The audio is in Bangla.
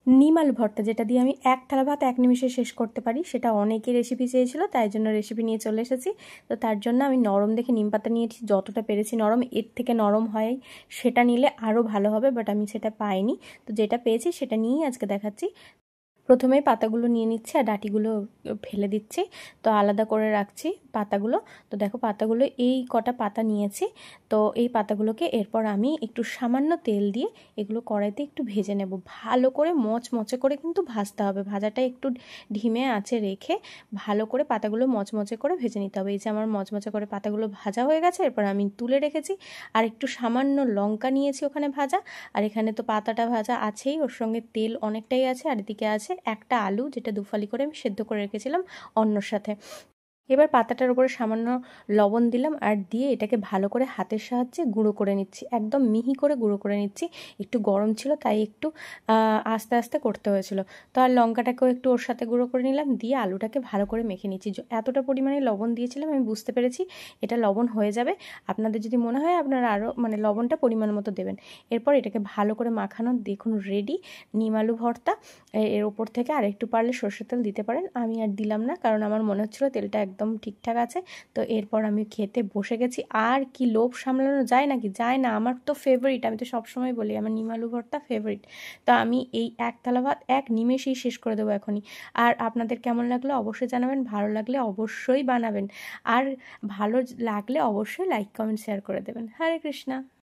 নিম আলু ভর্তা, যেটা দিয়ে আমি এক থালা ভাত এক নিমিষে শেষ করতে পারি। সেটা অনেকে রেসিপি চেয়েছিল, তাই জন্য রেসিপি নিয়ে চলে এসেছি। তো তার জন্য আমি নরম দেখে নিম পাতা নিয়েছি, যতটা পেরেছি নরম। এর থেকে নরম হয় সেটা নিলে আরও ভালো হবে, বাট আমি সেটা পাইনি। তো যেটা পেয়েছি সেটা নিয়েই আজকে দেখাচ্ছি। প্রথমেই পাতাগুলো নিয়ে নিচ্ছি আর ডাঁটিগুলো ফেলে দিচ্ছি, তো আলাদা করে রাখছি পাতাগুলো। তো দেখো পাতাগুলো এই কটা পাতা নিয়েছি। তো এই পাতাগুলোকে এরপর আমি একটু সামান্য তেল দিয়ে এগুলো কড়াইতে একটু ভেজে নেব, ভালো করে মচমচে করে কিন্তু ভাজতে হবে। ভাজাটা একটু ধিমে আঁচে রেখে ভালো করে পাতাগুলো মচমচে করে ভেজে নিতে হবে। এই যে আমার মচমচে করে পাতাগুলো ভাজা হয়ে গেছে, এরপর আমি তুলে রেখেছি। আর একটু সামান্য লঙ্কা নিয়েছি ওখানে ভাজা, আর এখানে তো পাতাটা ভাজা আছেই, ওর সঙ্গে তেল অনেকটাই আছে। আর এদিকে আছে একটা আলু, যেটা দুফালি করে আমি সেদ্ধ করে রেখেছিলাম অন্যর সাথে। এবার পাতাটার উপরে সামান্য লবণ দিলাম আর দিয়ে এটাকে ভালো করে হাতের সাহায্যে গুঁড়ো করে নিচ্ছি, একদম মিহি করে গুঁড়ো করে নিচ্ছি। একটু গরম ছিল তাই একটু আস্তে আস্তে করতে হয়েছিল। তো আর লঙ্কাটাকেও একটু ওর সাথে গুঁড়ো করে নিলাম, দিয়ে আলুটাকে ভালো করে মেখে নিচ্ছি। এতটা পরিমাণে লবণ দিয়েছিলাম, আমি বুঝতে পেরেছি এটা লবণ হয়ে যাবে। আপনাদের যদি মনে হয় আপনারা আরও লবণটা পরিমাণ মতো দেবেন। এরপর এটাকে ভালো করে মাখানো, দেখুন রেডি নিম আলু ভর্তা। এর ওপর থেকে আর একটু পারলে সরষের তেল দিতে পারেন, আমি আর দিলাম না, কারণ আমার মনে হচ্ছিলো তেলটা একদম ঠিকঠাক আছে। তো এরপর আমি খেতে বসে গেছি। আর কি লোভ সামলানো যায় নাকি? যায় না। আমার তো ফেভারিট, আমি তো সবসময় বলি আমার নিম আলু ভর্তা ফেভারিট। তো আমি এই এক থালা ভাত এক নিমেষেই শেষ করে দেবো এখনই। আর আপনাদের কেমন লাগলো অবশ্যই জানাবেন, ভালো লাগলে অবশ্যই বানাবেন, আর ভালো লাগলে অবশ্যই লাইক কমেন্ট শেয়ার করে দেবেন। হরে কৃষ্ণা।